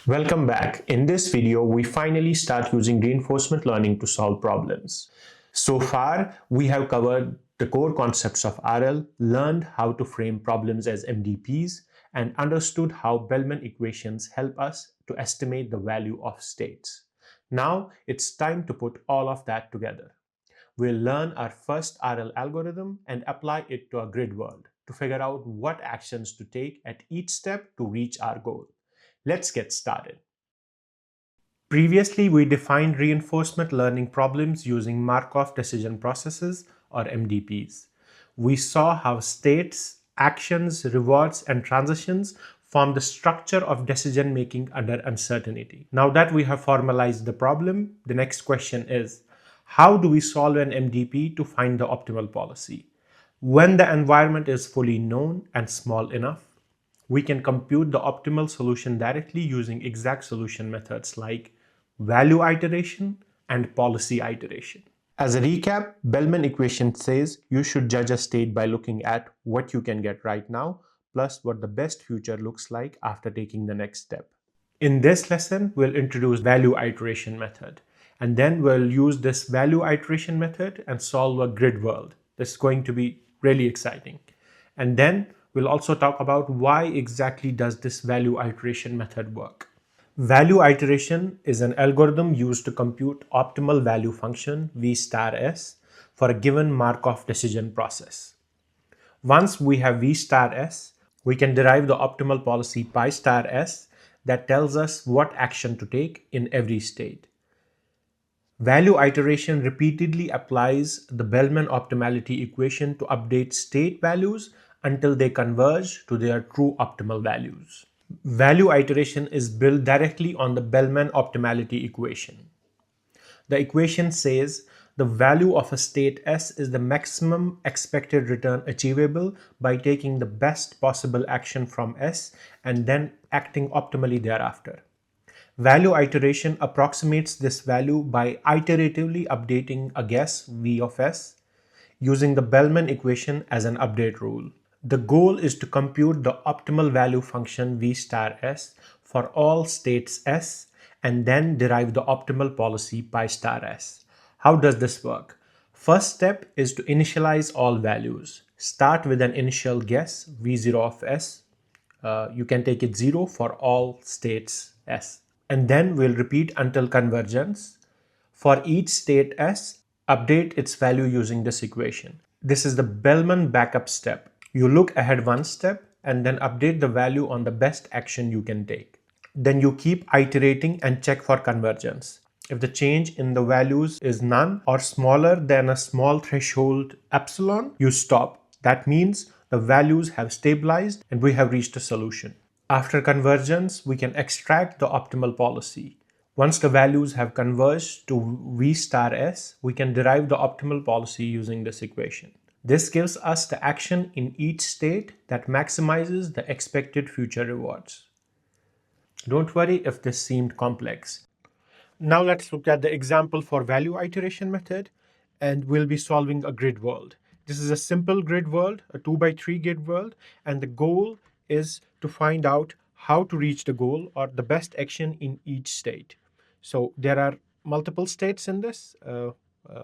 Welcome back. In this video, we finally start using reinforcement learning to solve problems. So far, we have covered the core concepts of RL, learned how to frame problems as MDPs, and understood how Bellman equations help us to estimate the value of states. Now, it's time to put all of that together. We'll learn our first RL algorithm and apply it to a grid world to figure out what actions to take at each step to reach our goal. Let's get started. Previously, we defined reinforcement learning problems using Markov Decision Processes or MDPs. We saw how states, actions, rewards, and transitions form the structure of decision making under uncertainty. Now that we have formalized the problem, the next question is, how do we solve an MDP to find the optimal policy? When the environment is fully known and small enough, we can compute the optimal solution directly using exact solution methods like value iteration and policy iteration. As a recap, Bellman equation says you should judge a state by looking at what you can get right now plus what the best future looks like after taking the next step. In this lesson, we'll introduce value iteration method, and then we'll use this value iteration method and solve a grid world. This is going to be really exciting. And then we'll also talk about why exactly does this value iteration method work. Value iteration is an algorithm used to compute optimal value function V star S for a given Markov decision process. Once we have V star S, we can derive the optimal policy pi star S that tells us what action to take in every state. Value iteration repeatedly applies the Bellman Optimality Equation to update state values until they converge to their true optimal values. Value iteration is built directly on the Bellman Optimality Equation. The equation says the value of a state S is the maximum expected return achievable by taking the best possible action from S and then acting optimally thereafter. Value iteration approximates this value by iteratively updating a guess V of S using the Bellman equation as an update rule. The goal is to compute the optimal value function V star S for all states S and then derive the optimal policy pi star S. How does this work? First step is to initialize all values. Start with an initial guess V0 of S. You can take it 0 for all states S. And then we'll repeat until convergence. For each state S, update its value using this equation. This is the Bellman backup step. You look ahead one step and then update the value on the best action you can take. Then you keep iterating and check for convergence. If the change in the values is none or smaller than a small threshold epsilon, you stop. That means the values have stabilized and we have reached a solution. After convergence, we can extract the optimal policy. Once the values have converged to V star S, we can derive the optimal policy using this equation. This gives us the action in each state that maximizes the expected future rewards. Don't worry if this seemed complex. Now let's look at the example for value iteration method, and we'll be solving a grid world. This is a simple grid world, a 2x3 grid world, and the goal is to find out how to reach the goal or the best action in each state. So there are multiple states in this.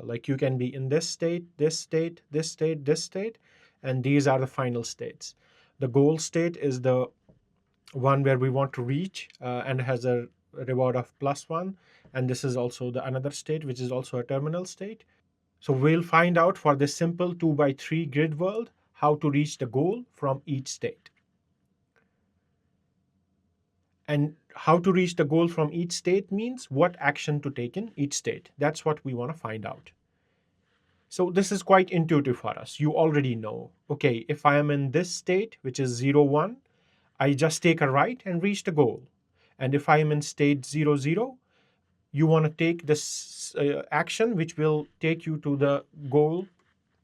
Like you can be in this state, this state, this state, this state, and these are the final states. The goal state is the one where we want to reach and has a reward of +1. And this is also the another state, which is also a terminal state. So we'll find out for this simple 2x3 grid world how to reach the goal from each state. And how to reach the goal from each state means what action to take in each state. That's what we want to find out. So this is quite intuitive for us. You already know, okay, if I am in this state, which is 0, 1, I just take a right and reach the goal. And if I am in state 0, 0, you want to take this action which will take you to the goal,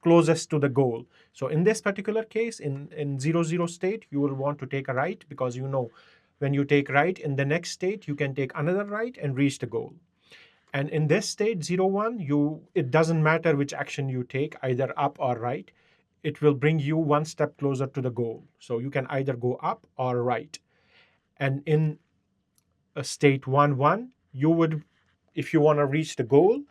closest to the goal. So in this particular case, in 0, 0 state, you will want to take a right because you know when you take right in the next state, you can take another right and reach the goal. And in this state 0, 1, it doesn't matter which action you take, either up or right. It will bring you one step closer to the goal. So you can either go up or right. And in state 1, 1, you would, if you want to reach the goal,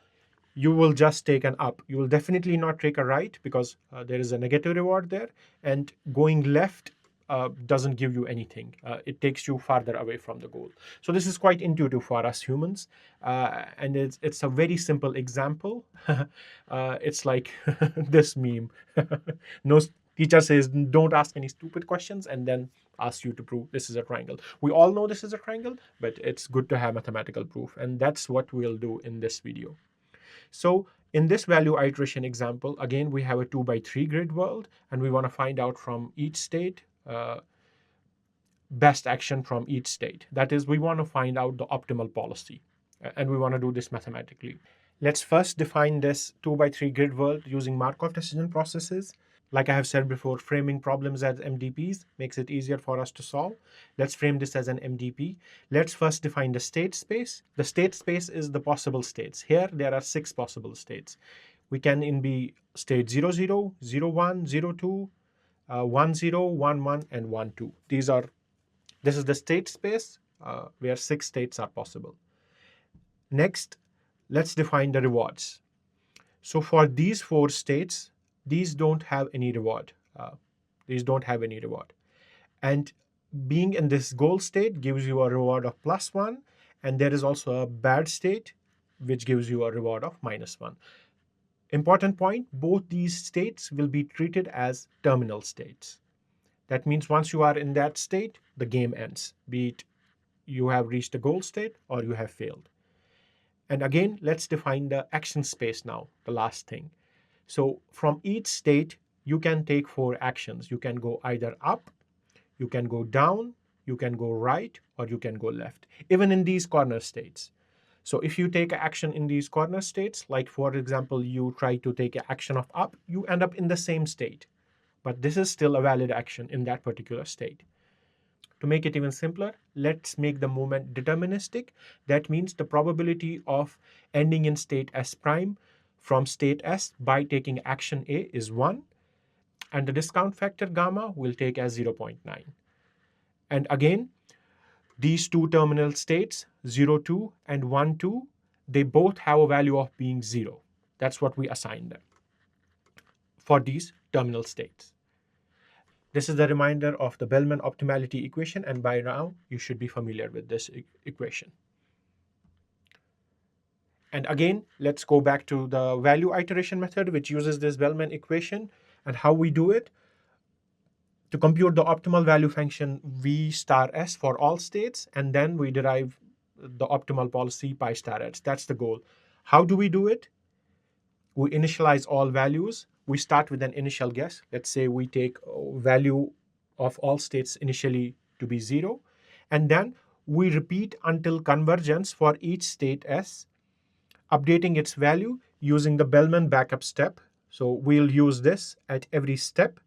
you will just take an up. You will definitely not take a right because there is a negative reward there, and going left doesn't give you anything. It takes you farther away from the goal. So this is quite intuitive for us humans, and it's a very simple example. It's like this meme. No teacher says don't ask any stupid questions and then asks you to prove this is a triangle. We all know this is a triangle, but it's good to have mathematical proof, and that's what we'll do in this video. So in this value iteration example, again, we have a 2x3 grid world, and we want to find out from each state best action from each state. That is, we want to find out the optimal policy, and we want to do this mathematically. Let's first define this 2x3 grid world using Markov decision processes. Like I have said before, framing problems as MDPs makes it easier for us to solve. Let's frame this as an MDP. Let's first define the state space. The state space is the possible states. Here, there are 6 possible states. We can be state 0, 0, 0, 1, 0, 2, 1, 0, 1, 1, and 1, 2. This is the state space where 6 states are possible. Next, let's define the rewards. So for these 4 states, these don't have any reward. And being in this goal state gives you a reward of +1, and there is also a bad state which gives you a reward of -1. Important point, both these states will be treated as terminal states. That means once you are in that state, the game ends, be it you have reached a goal state or you have failed. And again, let's define the action space now, the last thing. So from each state, you can take 4 actions. You can go either up, you can go down, you can go right, or you can go left, even in these corner states. So if you take action in these corner states, like for example, you try to take an action of up, you end up in the same state. But this is still a valid action in that particular state. To make it even simpler, let's make the movement deterministic. That means the probability of ending in state S prime from state S by taking action A is 1, and the discount factor gamma will take as 0.9. And again, these 2 terminal states, 0, 2 and 1, 2, they both have a value of being 0. That's what we assign them for these terminal states. This is the reminder of the Bellman Optimality Equation, and by now you should be familiar with this equation. And again, let's go back to the value iteration method, which uses this Bellman equation. And how we do it: to compute the optimal value function V star S for all states, and then we derive the optimal policy pi star S. That's the goal. How do we do it? We initialize all values. We start with an initial guess. Let's say we take value of all states initially to be 0. And then we repeat until convergence for each state S, updating its value using the Bellman backup step. So we'll use this at every step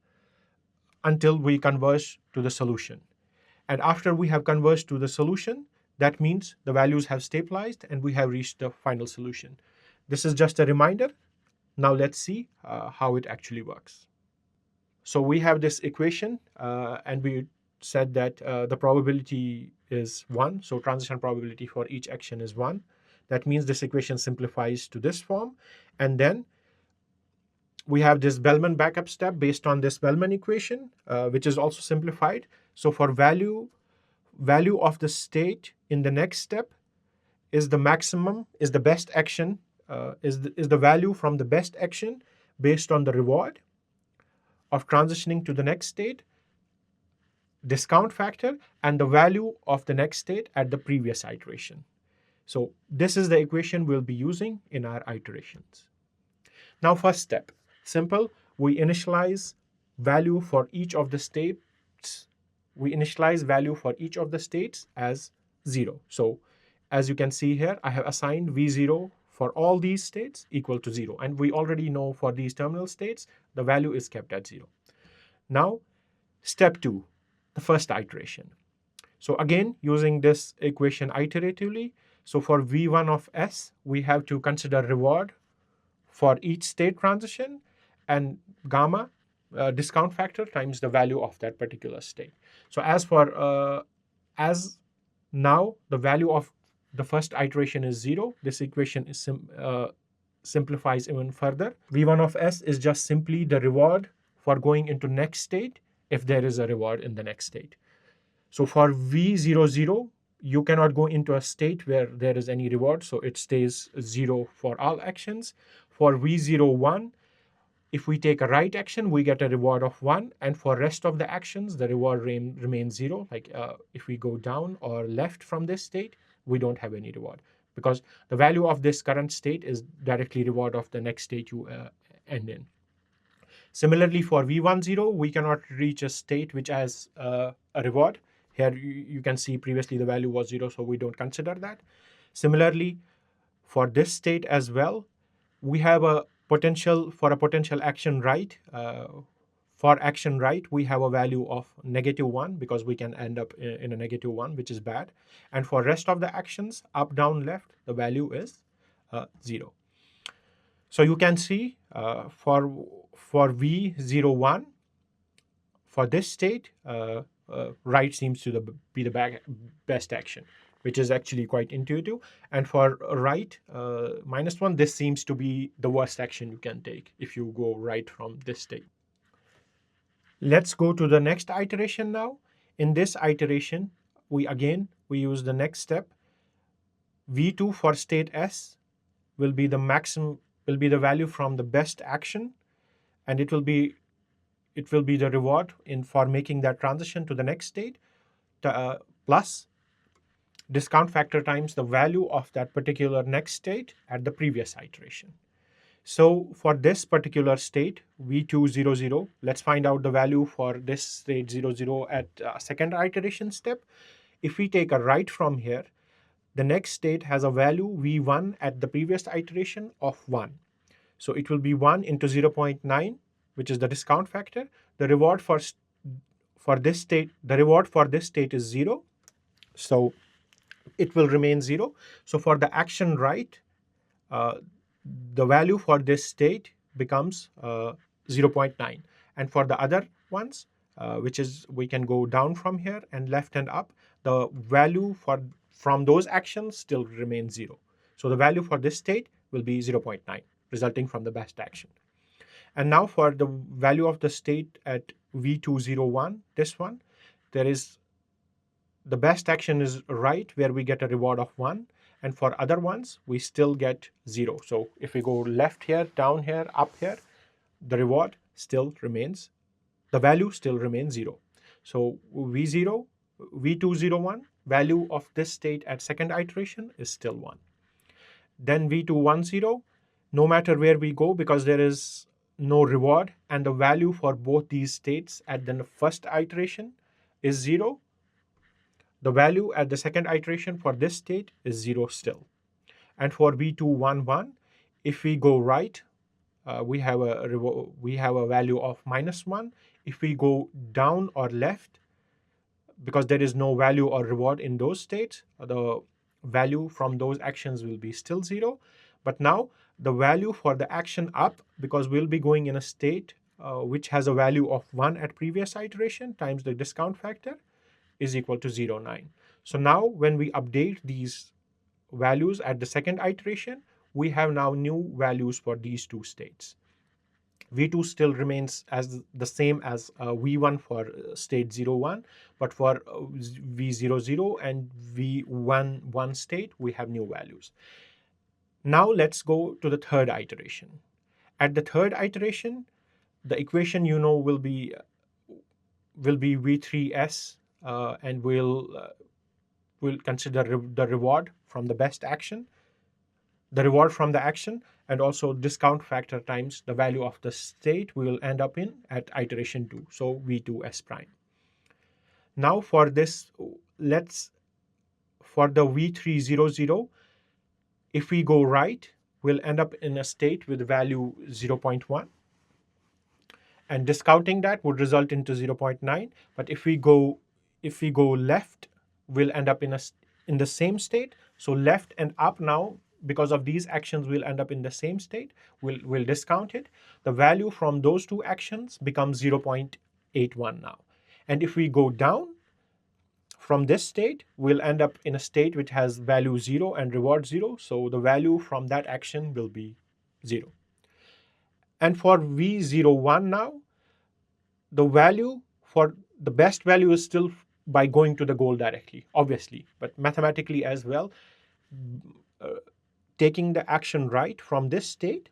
until we converge to the solution. And after we have converged to the solution, that means the values have stabilized and we have reached the final solution. This is just a reminder. Now let's see how it actually works. So we have this equation, and we said that the probability is 1. So transition probability for each action is 1. That means this equation simplifies to this form. And then we have this Bellman backup step based on this Bellman equation, which is also simplified. So for value of the state in the next step is the maximum, is the best action, is the value from the best action based on the reward of transitioning to the next state, discount factor, and the value of the next state at the previous iteration. So this is the equation we'll be using in our iterations. Now first step, simple. We initialize value for each of the states. We initialize value for each of the states as 0. So as you can see here, I have assigned V0 for all these states equal to 0. And we already know for these terminal states, the value is kept at 0. Now, step 2, the first iteration. So again, using this equation iteratively, so for V1 of S, we have to consider reward for each state transition and gamma, discount factor, times the value of that particular state. So as Now the value of the first iteration is 0. This equation is simplifies even further. V1 of S is just simply the reward for going into next state if there is a reward in the next state. So for V00, you cannot go into a state where there is any reward, so it stays 0 for all actions. For V01, if we take a right action, we get a reward of 1, and for rest of the actions, the reward remains 0. Like if we go down or left from this state, we don't have any reward, because the value of this current state is directly reward of the next state you end in. Similarly, for V10, we cannot reach a state which has a reward. Here you can see previously the value was 0, so we don't consider that. Similarly, for this state as well, we have a potential for a potential action right. For action right, we have a value of -1 because we can end up in a -1, which is bad. And for rest of the actions, up, down, left, the value is 0. So you can see for V01, for this state, right seems to be the best action, which is actually quite intuitive. And for right -1, this seems to be the worst action you can take if you go right from this state. Let's go to the next iteration now. In this iteration, we use the next step. V2 for state S will be the value from the best action, and it will be the reward for making that transition to the next state, plus discount factor times the value of that particular next state at the previous iteration. So for this particular state, V200, let's find out the value for this state 00 at second iteration step. If we take a right from here, the next state has a value V1 at the previous iteration of 1. So it will be 1 into 0.9, which is the discount factor. The reward for this state is 0. So it will remain 0. So for the action right, the value for this state becomes 0.9. And for the other ones, which is we can go down from here and left and up, the value from those actions still remains 0. So the value for this state will be 0.9, resulting from the best action. And now for the value of the state at V201, this one, there is the best action is right, where we get a reward of 1. And for other ones, we still get 0. So if we go left here, down here, up here, the value still remains 0. So V201, value of this state at second iteration is still 1. Then V210, no matter where we go, because there is no reward, and the value for both these states at the first iteration is 0, the value at the second iteration for this state is 0 still. And for V211, if we go right, we have a value of -1. If we go down or left, because there is no value or reward in those states, the value from those actions will be still 0. But now the value for the action up, because we'll be going in a state which has a value of 1 at previous iteration times the discount factor, is equal to 0.9. So now when we update these values at the second iteration, we have now new values for these two states. V2 still remains as the same as V1 for state 01, but for V00 and V11 state, we have new values. Now let's go to the third iteration. At the third iteration, the equation will be V3S, and we'll consider the reward from the best action, and also discount factor times the value of the state we will end up in at iteration 2, so V2S prime. Now for this, for the V300, if we go right, we'll end up in a state with value 0.1. And discounting that would result into 0.9. But if we go left, we'll end up in the same state. So left and up now, because of these actions, we'll end up in the same state. We'll discount it. The value from those two actions becomes 0.81 now. And if we go down from this state, we'll end up in a state which has value 0 and reward 0. So the value from that action will be 0. And for V01 now, the value for the best value is still by going to the goal directly, obviously, but mathematically as well, taking the action right from this state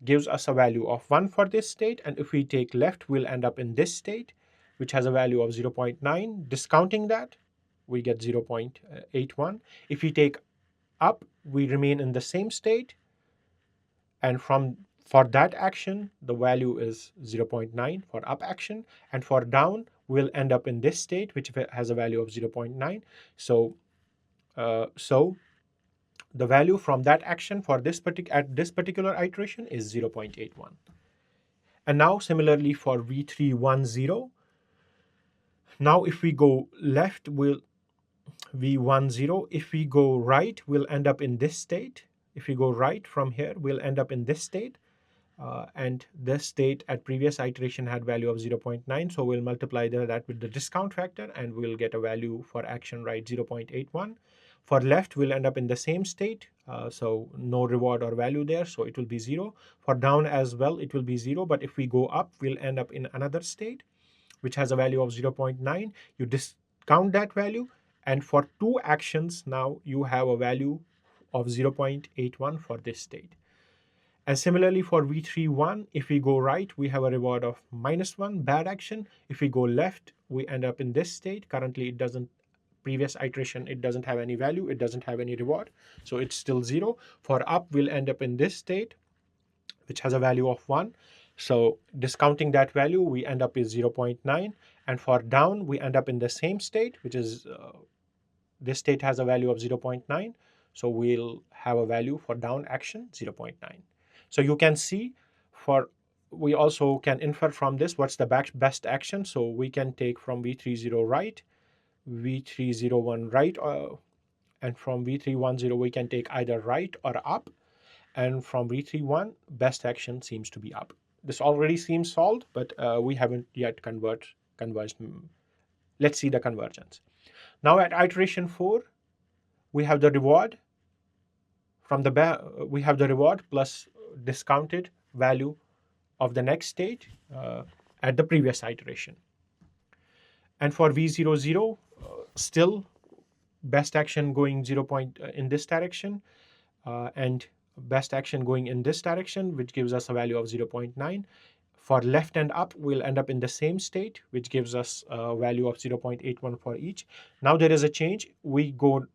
gives us a value of 1 for this state. And if we take left, we'll end up in this state, which has a value of 0.9. Discounting that, we get 0.81. If we take up, we remain in the same state. And for that action, the value is 0.9 for up action. And for down, we'll end up in this state, which has a value of 0.9. So the value from that action for at this particular iteration is 0.81. And now similarly for V310, now if we go left, we'll V10. If we go right, we'll end up in this state. If we go right from here, we'll end up in this state. And this state at previous iteration had value of 0.9. So we'll multiply that with the discount factor and we'll get a value for action right 0.81. For left, we'll end up in the same state. So no reward or value there. So it will be 0. For down as well, it will be 0. But if we go up, we'll end up in another state, which has a value of 0.9. You discount that value. And for two actions, now you have a value of 0.81 for this state. And similarly for V31, if we go right, we have a reward of -1, bad action. If we go left, we end up in this state. Currently, it doesn't, previous iteration, it doesn't have any value. It doesn't have any reward. So it's still 0. For up, we'll end up in this state, which has a value of 1. So discounting that value, we end up with 0.9. And for down, we end up in the same state, which is this state has a value of 0.9. So we'll have a value for down action 0.9. So you can see we also can infer from this what's the best action. So we can take from V30 right, V301 right, and from V310 we can take either right or up. And from V31, best action seems to be up. This already seems solved, but we haven't yet converged. Let's see the convergence. Now at iteration 4, we have the reward we have the reward plus discounted value of the next state at the previous iteration. And for V00, still best action going 0. In this direction and best action going in this direction, which gives us a value of 0.9. For left and up, we'll end up in the same state, which gives us a value of 0.81 for each. Now there is a change. We go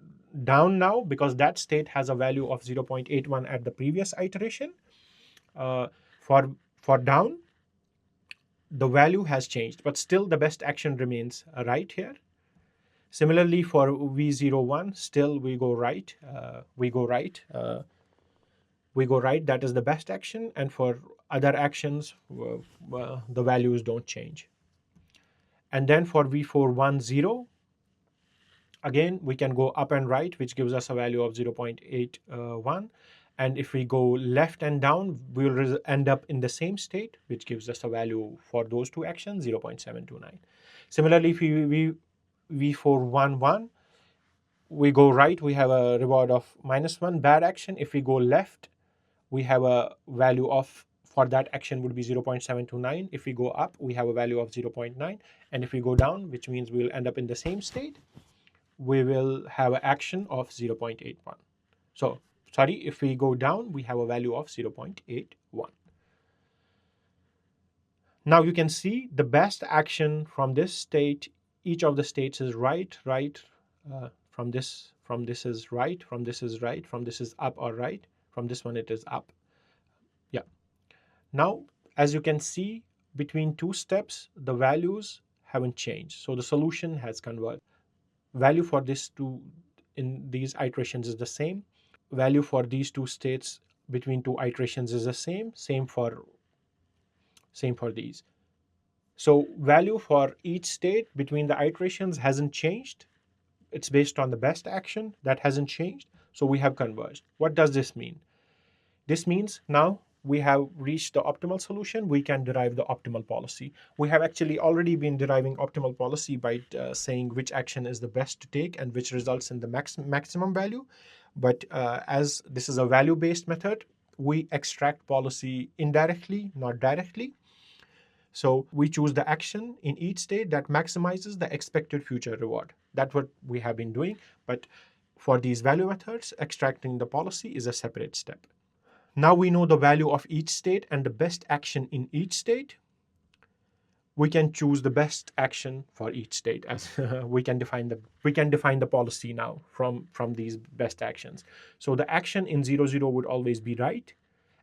down now because that state has a value of 0.81 at the previous iteration. For down, the value has changed, but still the best action remains right here. Similarly for V01, still we go right. That is the best action. And for other actions, the values don't change. And then for V410, again, we can go up and right, which gives us a value of 0.81. And if we go left and down, we'll end up in the same state, which gives us a value for those two actions, 0.729. Similarly, if we V411, we go right, we have a reward of -1, bad action. If we go left, we have a value of, for that action would be 0.729. If we go up, we have a value of 0.9. And if we go down, which means we'll end up in the same state, we will have an action of 0.81. So, sorry, if we go down, we have a value of 0.81. Now you can see the best action from this state, each of the states is right, from this is right, from this is right, from this is up or right, from this one it is up. Yeah. Now, as you can see, between two steps, the values haven't changed. So the solution has converged. Value for this two in these iterations is the same. Value for these two states between two iterations is the same. Same for these. So value for each state between the iterations hasn't changed. It's based on the best action that hasn't changed. So we have converged. What does this mean? This means now we have reached the optimal solution, we can derive the optimal policy. We have actually already been deriving optimal policy by saying which action is the best to take and which results in the maximum value. But as this is a value-based method, we extract policy indirectly, not directly. So we choose the action in each state that maximizes the expected future reward. That's what we have been doing. But for these value methods, extracting the policy is a separate step. Now we know the value of each state and the best action in each state. We can choose the best action for each state, as we can define the policy now from these best actions. So the action in 0, 0 would always be right.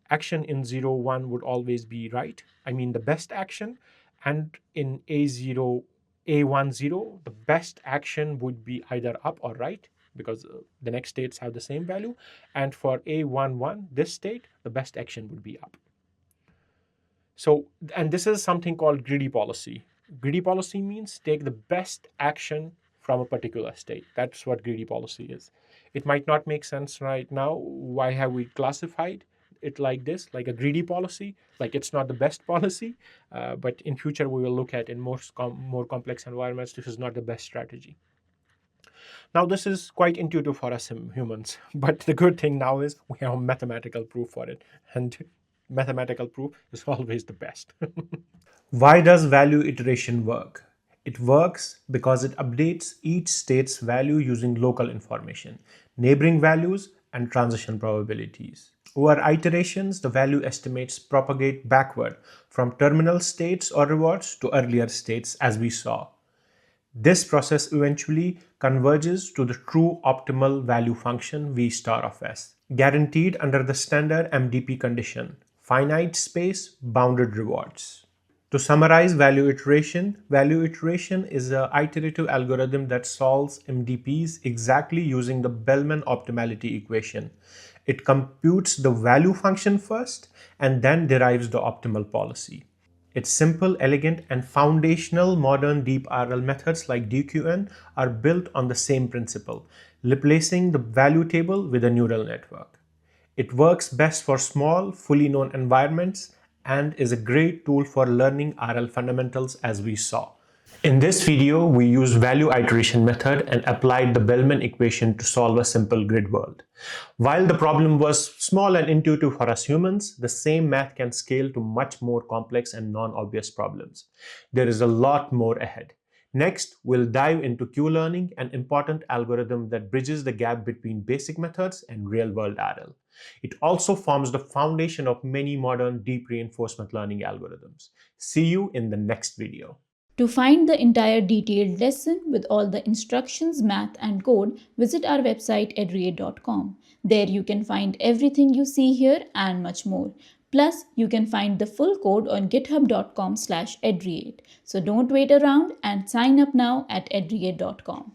Action in 0, 1 would always be right. I mean the best action. And in A0, A1, 0, the best action would be either up or right, because the next states have the same value. And for A1, 1, this state, the best action would be up. So, and this is something called greedy policy. Greedy policy means take the best action from a particular state. That's what greedy policy is. It might not make sense right now. Why have we classified it like this, like a greedy policy? Like it's not the best policy, but in future we will look at in more complex environments, this is not the best strategy. Now, this is quite intuitive for us humans, but the good thing now is we have mathematical proof for it, and mathematical proof is always the best. Why does value iteration work? It works because it updates each state's value using local information, neighboring values, and transition probabilities. Over iterations, the value estimates propagate backward from terminal states or rewards to earlier states, as we saw. This process eventually converges to the true optimal value function V star of S, guaranteed under the standard MDP condition, finite space, bounded rewards. To summarize value iteration is an iterative algorithm that solves MDPs exactly using the Bellman Optimality Equation. It computes the value function first and then derives the optimal policy. Its simple, elegant, and foundational modern deep RL methods like DQN are built on the same principle, replacing the value table with a neural network. It works best for small, fully known environments and is a great tool for learning RL fundamentals, as we saw. In this video, we used value iteration method and applied the Bellman equation to solve a simple grid world. While the problem was small and intuitive for us humans, the same math can scale to much more complex and non-obvious problems. There is a lot more ahead. Next, we'll dive into Q-learning, an important algorithm that bridges the gap between basic methods and real-world RL. It also forms the foundation of many modern deep reinforcement learning algorithms. See you in the next video. To find the entire detailed lesson with all the instructions, math and code, visit our website edreate.com. There you can find everything you see here and much more. Plus, you can find the full code on github.com/edreate. So don't wait around and sign up now at edreate.com.